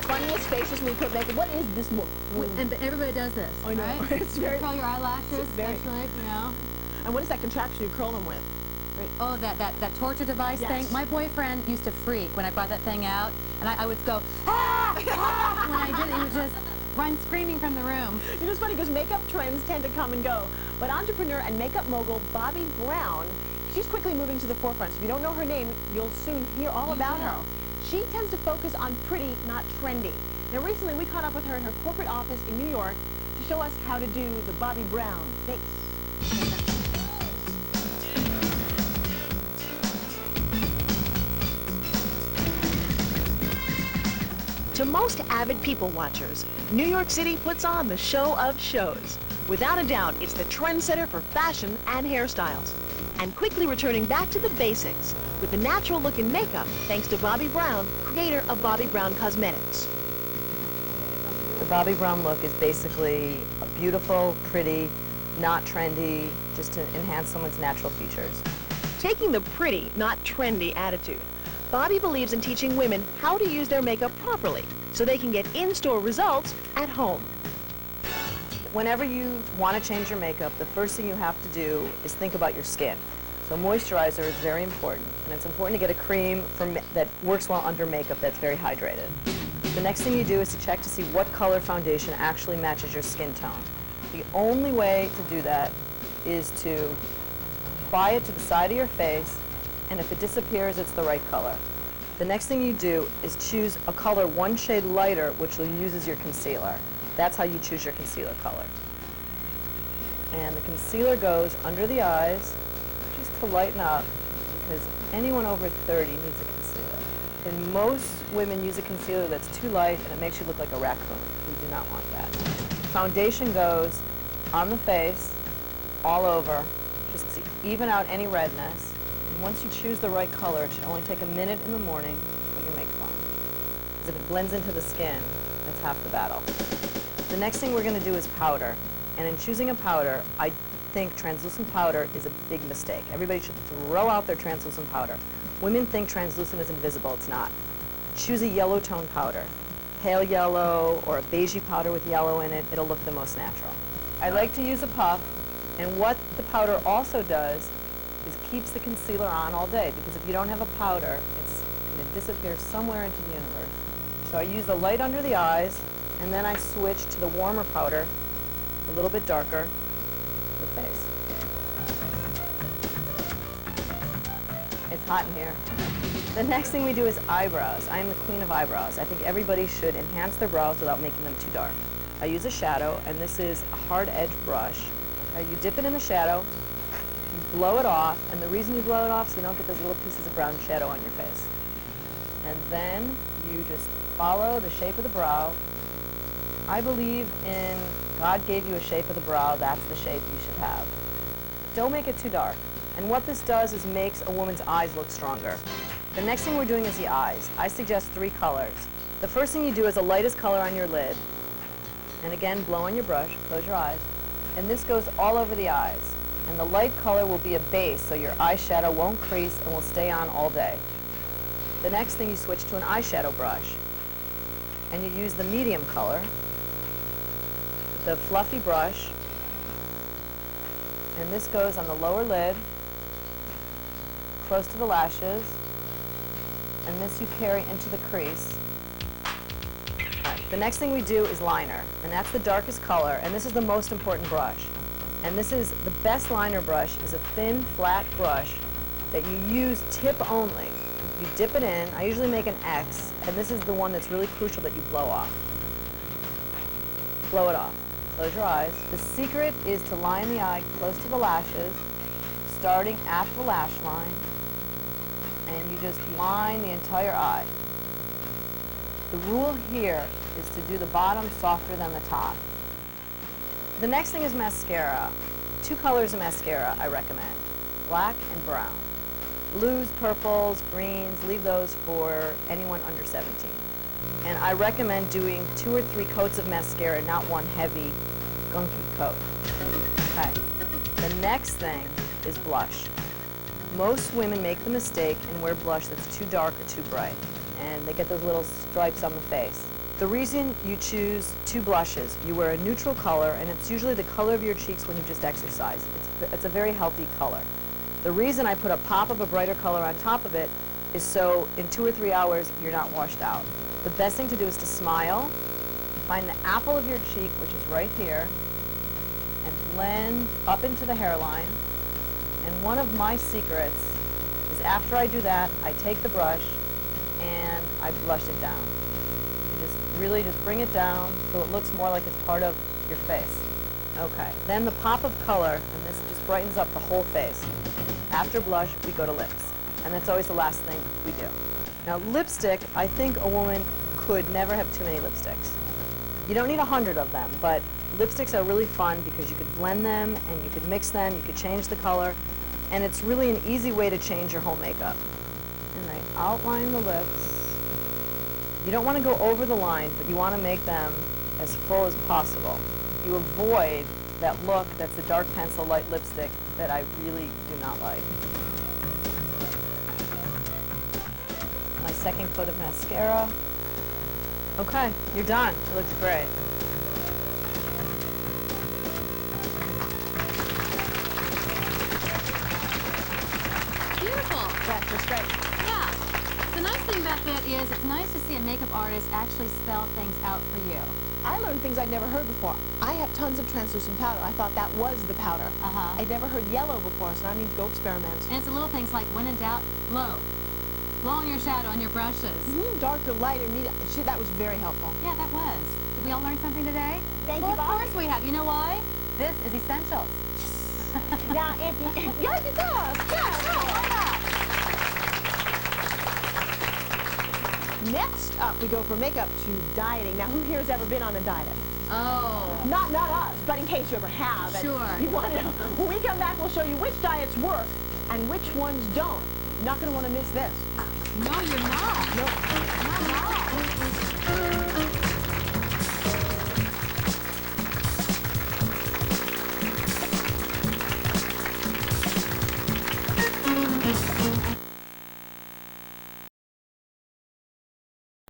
Funniest faces when we put makeup. What is this look? And everybody does this. I know. Right? It's very. Curl your eyelashes, very, especially, you know. And what is that contraption you curl them with? Right. Oh, that torture device thing. My boyfriend used to freak when I brought that thing out, and I would go, ah! Ah! When I did it, he would just run screaming from the room. You know, it's funny because makeup trends tend to come and go, but entrepreneur and makeup mogul Bobbi Brown, she's quickly moving to the forefront. So if you don't know her name, you'll soon hear all about her. She tends to focus on pretty, not trendy. Now recently we caught up with her in her corporate office in New York to show us how to do the Bobbi Brown face. To most avid people watchers, New York City puts on the show of shows. Without a doubt, it's the trendsetter for fashion and hairstyles. And quickly returning back to the basics with the natural look in makeup thanks to Bobbi Brown, creator of Bobbi Brown Cosmetics. The Bobbi Brown look is basically a beautiful, pretty, not trendy, just to enhance someone's natural features. Taking the pretty, not trendy attitude, Bobbi believes in teaching women how to use their makeup properly so they can get in-store results at home. Whenever you want to change your makeup, the first thing you have to do is think about your skin. So moisturizer is very important, and it's important to get a cream that works well under makeup that's very hydrated. The next thing you do is to check to see what color foundation actually matches your skin tone. The only way to do that is to apply it to the side of your face, and if it disappears, it's the right color. The next thing you do is choose a color one shade lighter, which you'll use as your concealer. That's how you choose your concealer color. And the concealer goes under the eyes, just to lighten up, because anyone over 30 needs a concealer. And most women use a concealer that's too light and it makes you look like a raccoon. We do not want that. Foundation goes on the face, all over, just to even out any redness. And once you choose the right color, it should only take a minute in the morning to put your makeup on. Because if it blends into the skin, that's half the battle. The next thing we're going to do is powder. And in choosing a powder, I think translucent powder is a big mistake. Everybody should throw out their translucent powder. Women think translucent is invisible. It's not. Choose a yellow tone powder. Pale yellow or a beigey powder with yellow in it. It'll look the most natural. I like to use a puff. And what the powder also does is keeps the concealer on all day, because if you don't have a powder, it's going to disappear somewhere into the universe. So I use the light under the eyes, and then I switch to the warmer powder, a little bit darker, the face. It's hot in here. The next thing we do is eyebrows. I am the queen of eyebrows. I think everybody should enhance their brows without making them too dark. I use a shadow, and this is a hard edge brush. Okay, you dip it in the shadow, you blow it off, and the reason you blow it off is so you don't get those little pieces of brown shadow on your face. And then you just follow the shape of the brow. I believe in God gave you a shape of the brow, that's the shape you should have. Don't make it too dark. And what this does is makes a woman's eyes look stronger. The next thing we're doing is the eyes. I suggest 3 colors. The first thing you do is the lightest color on your lid. And again, blow on your brush, close your eyes. And this goes all over the eyes. And the light color will be a base, so your eyeshadow won't crease and will stay on all day. The next thing you switch to an eyeshadow brush. And you use the medium color, the fluffy brush, and this goes on the lower lid, close to the lashes, and this you carry into the crease. Right. The next thing we do is liner, and that's the darkest color, and this is the most important brush. And this is the best liner brush, is a thin, flat brush that you use tip only. You dip it in, I usually make an X, and this is the one that's really crucial that you blow off. Blow it off. Close your eyes. The secret is to line the eye close to the lashes, starting at the lash line, and you just line the entire eye. The rule here is to do the bottom softer than the top. The next thing is mascara. 2 colors of mascara I recommend, black and brown. Blues, purples, greens, leave those for anyone under 17. And I recommend doing 2 or 3 coats of mascara, not one heavy, gunky coat. Okay. The next thing is blush. Most women make the mistake and wear blush that's too dark or too bright, and they get those little stripes on the face. The reason you choose 2 blushes, you wear a neutral color, and it's usually the color of your cheeks when you just exercise. It's a very healthy color. The reason I put a pop of a brighter color on top of it is so in 2 or 3 hours you're not washed out. The best thing to do is to smile, find the apple of your cheek, which is right here, and blend up into the hairline. And one of my secrets is after I do that, I take the brush and I blush it down. You just really just bring it down so it looks more like it's part of your face. Okay, then the pop of color, and this just brightens up the whole face. After blush, we go to lips, and that's always the last thing we do. Now lipstick, I think a woman could never have too many lipsticks. You don't need 100 of them, but lipsticks are really fun because you could blend them and you could mix them, you could change the color, and it's really an easy way to change your whole makeup. And I outline the lips. You don't want to go over the line, but you want to make them as full as possible. You avoid that look that's the dark pencil light lipstick that I really do not like. My second coat of mascara. Okay, you're done. It looks great. Beautiful. That's just great. Yeah. The nice thing about that is it's nice to see a makeup artist actually spell things out for you. I learned things I'd never heard before. I have tons of translucent powder. I thought that was the powder. I'd never heard yellow before, so I need to go experiment. And it's the little things like when in doubt, blow. Blow on your shadow on your brushes. Darker, lighter, medium. That was very helpful. Yeah, that was. Did we all learn something today? Thank well, you, of Bobbi. course we have. You know why? This is Essentials. Now, if you... Yes, it does. Yeah, why not? Next up, we go from makeup to dieting. Now, who here has ever been on a diet? Oh. Not us, but in case you ever have. and Sure. You want to know. When we come back, we'll show you which diets work and which ones don't. You're not going to want to miss this. No, you're not. Nope. Not at all.